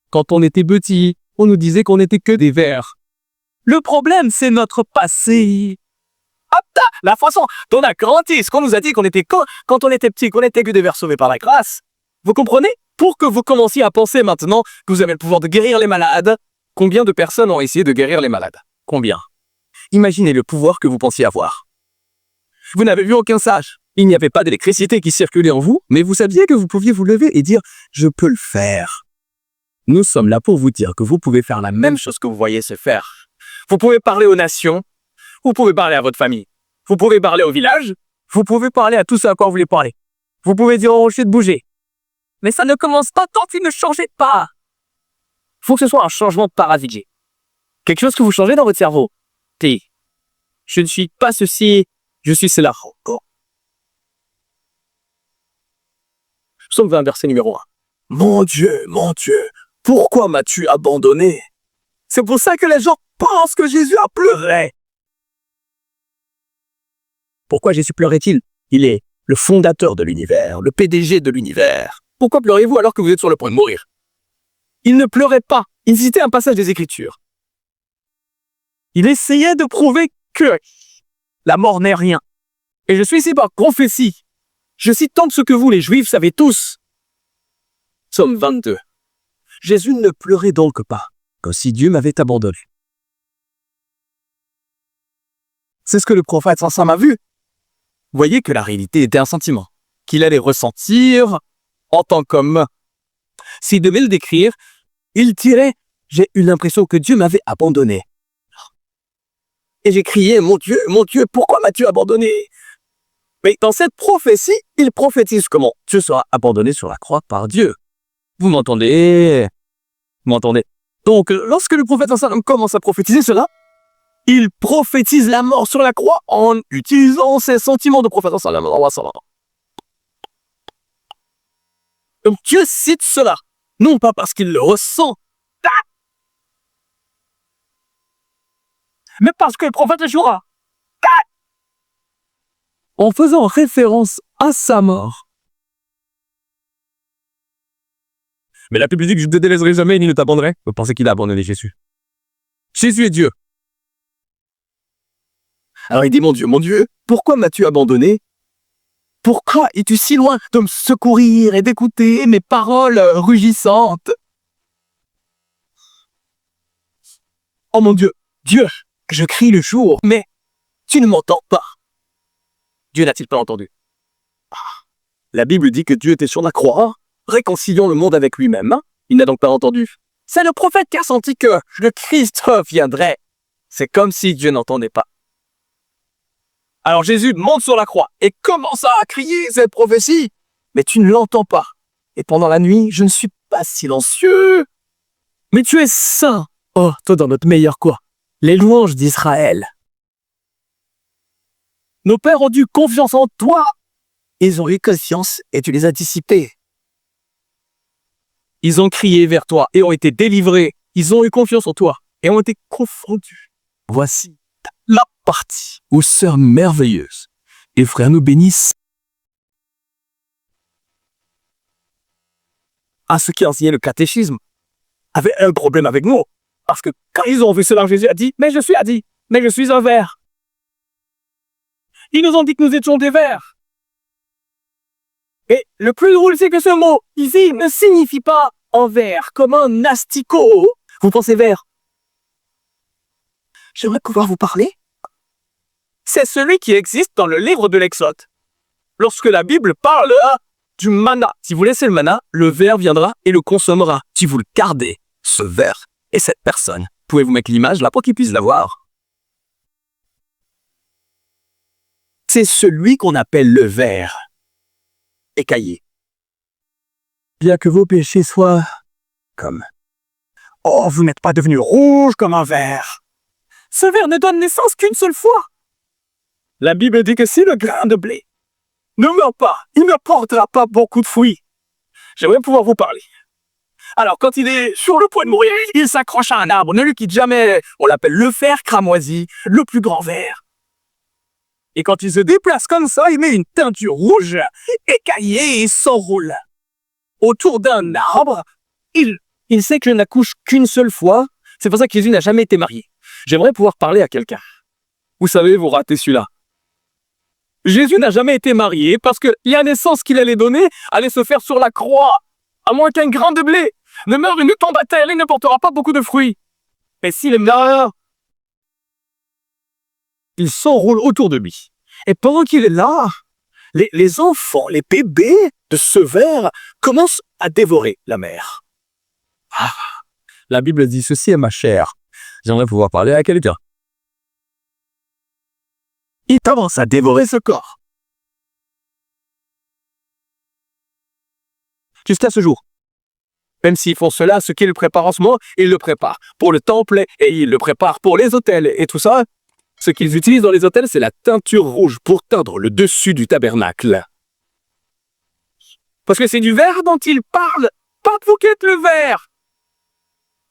Quand on était petit, on nous disait qu'on n'était que des vers. Le problème, c'est notre passé. La façon dont on a grandi, ce qu'on nous a dit qu'on était quand on était petit, qu'on était que des vers sauvés par la grâce. Vous comprenez? Pour que vous commenciez à penser maintenant que vous avez le pouvoir de guérir les malades, combien de personnes ont essayé de guérir les malades? Combien? Imaginez le pouvoir que vous pensiez avoir. Vous n'avez vu aucun sage. Il n'y avait pas d'électricité qui circulait en vous, mais vous saviez que vous pouviez vous lever et dire « Je peux le faire ». Nous sommes là pour vous dire que vous pouvez faire la même chose que vous voyez se faire. Vous pouvez parler aux nations, vous pouvez parler à votre famille, vous pouvez parler au village, vous pouvez parler à tout ce à quoi vous voulez parler. Vous pouvez dire au rocher de bouger. Mais ça ne commence pas tant qu'il ne changez pas. Il faut que ce soit un changement de paradigme. Quelque chose que vous changez dans votre cerveau. Je ne suis pas ceci, je suis cela. Psaume 20, verset numéro 1. Mon Dieu, pourquoi m'as-tu abandonné? C'est pour ça que les gens pensent que Jésus a pleuré. Pourquoi Jésus pleurait-il? Il est le fondateur de l'univers, le PDG de l'univers. Pourquoi pleurez-vous alors que vous êtes sur le point de mourir? Il ne pleurait pas. Il citait un passage des Écritures. Il essayait de prouver que la mort n'est rien. Et je suis ici par prophétie. Je cite tant de ce que vous, les Juifs, savez tous. Psaume 22. Jésus ne pleurait donc pas, comme si Dieu m'avait abandonné. C'est ce que le prophète Samson a vu. Voyez que la réalité était un sentiment, qu'il allait ressentir en tant qu'homme. S'il devait le décrire, il dirait « J'ai eu l'impression que Dieu m'avait abandonné. » Et j'ai crié « Mon Dieu, pourquoi m'as-tu abandonné ?» Mais dans cette prophétie, il prophétise comment Dieu sera abandonné sur la croix par Dieu. Vous m'entendez? Vous m'entendez? Donc, lorsque le prophète Samson commence à prophétiser cela, il prophétise la mort sur la croix en utilisant ses sentiments de prophète Samson. Donc Dieu cite cela, non pas parce qu'il le ressent, mais parce que le prophète jouera. En faisant référence à sa mort. Mais la Bible dit que je ne te délaisserai jamais ni ne t'abandonnerai. Vous pensez qu'il a abandonné Jésus? Jésus est Dieu. Alors il dit, mon Dieu, pourquoi m'as-tu abandonné? Pourquoi es-tu si loin de me secourir et d'écouter mes paroles rugissantes? Oh mon Dieu, je crie le jour, mais tu ne m'entends pas. Dieu n'a-t-il pas entendu? La Bible dit que Dieu était sur la croix, réconciliant le monde avec lui-même. Il n'a donc pas entendu. C'est le prophète qui a senti que le Christ reviendrait. C'est comme si Dieu n'entendait pas. Alors Jésus monte sur la croix et commence à crier cette prophétie. Mais tu ne l'entends pas. Et pendant la nuit, je ne suis pas silencieux. Mais tu es saint. Oh, toi dans notre meilleur quoi? Les louanges d'Israël. Nos pères ont eu confiance en toi. Ils ont eu confiance et tu les as dissipés. Ils ont crié vers toi et ont été délivrés. Ils ont eu confiance en toi et ont été confondus. Voici la partie où sœurs merveilleuses et frères nous bénissent. À ceux qui enseignaient le catéchisme avaient un problème avec nous. Parce que quand ils ont vu cela, Jésus a dit, mais je suis un ver. Ils nous ont dit que nous étions des vers. Et le plus drôle, c'est que ce mot, ici, ne signifie pas en vers, comme un asticot. Vous pensez vers? J'aimerais pouvoir vous parler. C'est celui qui existe dans le livre de l'Exode. Lorsque la Bible parle du manna. Si vous laissez le manna, le ver viendra et le consommera. Si vous le gardez, ce ver et cette personne, pouvez-vous mettre l'image là pour qu'il puisse la voir? C'est celui qu'on appelle le ver. Écaillé. Bien que vos péchés soient comme... Oh, vous n'êtes pas devenu rouge comme un ver. Ce ver ne donne naissance qu'une seule fois. La Bible dit que si le grain de blé ne meurt pas, il ne portera pas beaucoup de fruits. J'aimerais pouvoir vous parler. Alors, quand il est sur le point de mourir, il s'accroche à un arbre, ne le quitte jamais. On l'appelle le ver cramoisi, le plus grand ver. Et quand il se déplace comme ça, il met une teinture rouge, écaillée et s'enroule. Autour d'un arbre, il Il sait que je n'accouche qu'une seule fois. C'est pour ça que Jésus n'a jamais été marié. J'aimerais pouvoir parler à quelqu'un. Vous savez, vous ratez celui-là. Jésus n'a jamais été marié parce que la naissance qu'il allait donner allait se faire sur la croix. À moins qu'un grain de blé ne meure et ne tombe à terre, il ne portera pas beaucoup de fruits. Mais s'il meurt, il s'enroule autour de lui. Et pendant qu'il est là, les enfants, les bébés de ce ver commencent à dévorer la mère. Ah, la Bible dit, ceci est ma chair. J'aimerais pouvoir parler à quelqu'un. Il commence à dévorer ce corps. Jusqu'à ce jour. Même s'ils font cela, ce qu'ils préparent en ce moment, ils le préparent pour le temple et ils le préparent pour les autels et tout ça. Ce qu'ils utilisent dans les autels, c'est la teinture rouge pour teindre le dessus du tabernacle. Parce que c'est du ver dont il parle, pas de vous qui êtes le ver.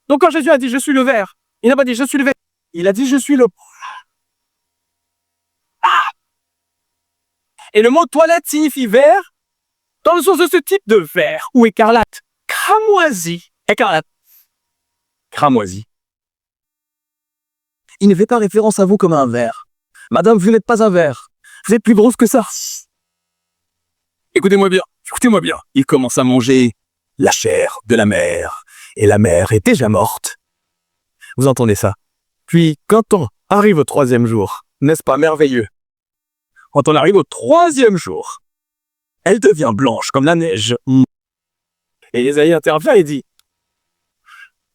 Donc quand Jésus a dit « je suis le ver », il n'a pas dit « je suis le ver », il a dit « je suis le... » Ah. Et le mot toilette signifie vert dans le sens de ce type de vert ou écarlate. Cramoisi. Écarlate. Cramoisi. Il ne fait pas référence à vous comme un ver. Madame, vous n'êtes pas un ver. Vous êtes plus grosse que ça. Écoutez-moi bien. Écoutez-moi bien. Il commence à manger la chair de la mère. Et la mère est déjà morte. Vous entendez ça? Puis, quand on arrive au 3e jour, n'est-ce pas merveilleux? Quand on arrive au 3e jour, elle devient blanche comme la neige. Et Ésaïe intervient et dit,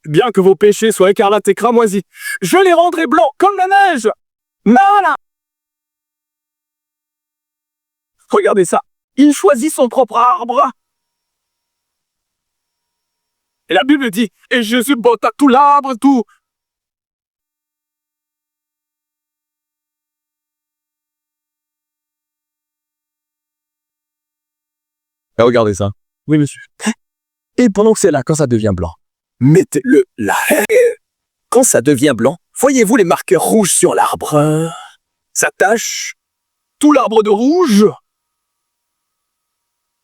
bien que vos péchés soient écarlates et cramoisis, je les rendrai blancs comme la neige. Voilà. Regardez ça. Il choisit son propre arbre. Et la Bible dit, et Jésus botta tout l'arbre, tout. Et regardez ça. Oui, monsieur. Et pendant que c'est là, quand ça devient blanc, mettez-le là. Quand ça devient blanc, voyez-vous les marqueurs rouges sur l'arbre? Ça tache tout l'arbre de rouge.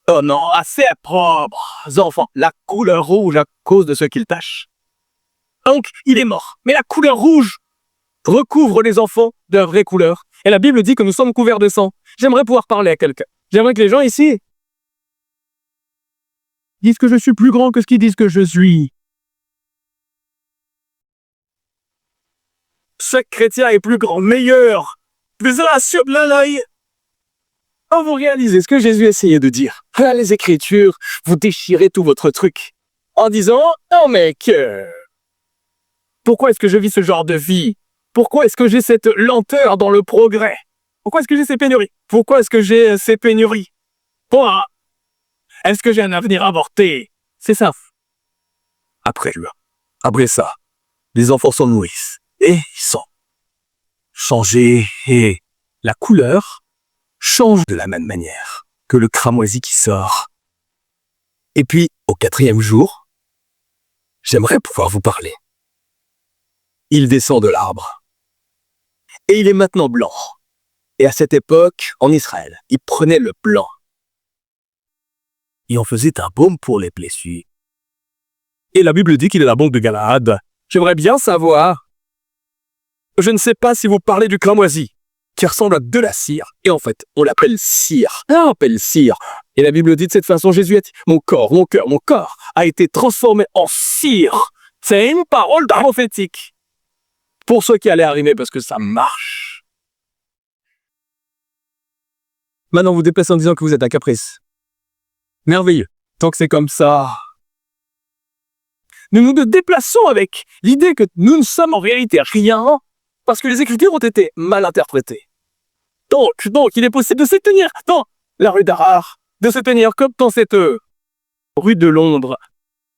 Oh non, assez propre, enfants, la couleur rouge à cause de ce qu'il tache. Donc, il est mort. Mais la couleur rouge recouvre les enfants de vraie couleur. Et la Bible dit que nous sommes couverts de sang. J'aimerais pouvoir parler à quelqu'un. J'aimerais que les gens ici disent que je suis plus grand que ce qu'ils disent que je suis. Chaque chrétien est plus grand, meilleur, plus rassurant de l'œil. Quand vous réalisez ce que Jésus essayait de dire, les Écritures, vous déchirez tout votre truc en disant « Non mec, pourquoi est-ce que je vis ce genre de vie? Pourquoi est-ce que j'ai cette lenteur dans le progrès? Pourquoi est-ce que j'ai ces pénuries? Pourquoi est-ce que j'ai ces pénuries? Pourquoi est-ce que j'ai un avenir avorté? » C'est ça. Après ça, les enfants s'en nourrissent et ils sont changés et la couleur change de la même manière que le cramoisi qui sort. Et puis, au 4e jour, j'aimerais pouvoir vous parler. Il descend de l'arbre. Et il est maintenant blanc. Et à cette époque, en Israël, il prenait le blanc. Et on faisait un baume pour les blessures. Et la Bible dit qu'il est la baume de Galaad. J'aimerais bien savoir. Je ne sais pas si vous parlez du cramoisi, qui ressemble à de la cire, et en fait, on l'appelle cire. On l'appelle cire. Et la Bible dit de cette façon, Jésus a dit, mon corps a été transformé en cire. C'est une parole prophétique. Pour ceux qui allaient arriver, parce que ça marche. Maintenant, vous déplacez en disant que vous êtes un caprice. Merveilleux. Tant que c'est comme ça. Nous nous déplaçons avec l'idée que nous ne sommes en réalité rien, parce que les Écritures ont été mal interprétées. Donc, il est possible de se tenir dans la rue d'Harare, de se tenir comme dans cette rue de Londres.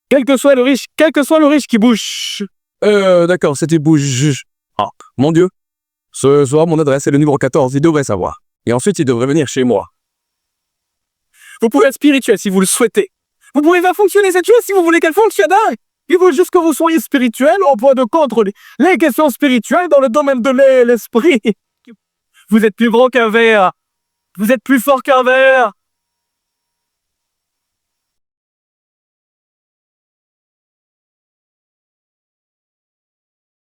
Quel que soit le riche qui bouge. D'accord, c'était bouge. Ah, mon Dieu. Ce soir, mon adresse est le numéro 14, il devrait savoir. Et ensuite, il devrait venir chez moi. Vous pouvez être spirituel si vous le souhaitez. Vous pouvez faire fonctionner cette chose si vous voulez qu'elle fonctionne. Il faut juste que vous soyez spirituel au point de contrôler les questions spirituelles dans le domaine de l'esprit. Vous êtes plus grand qu'un ver. Vous êtes plus fort qu'un ver.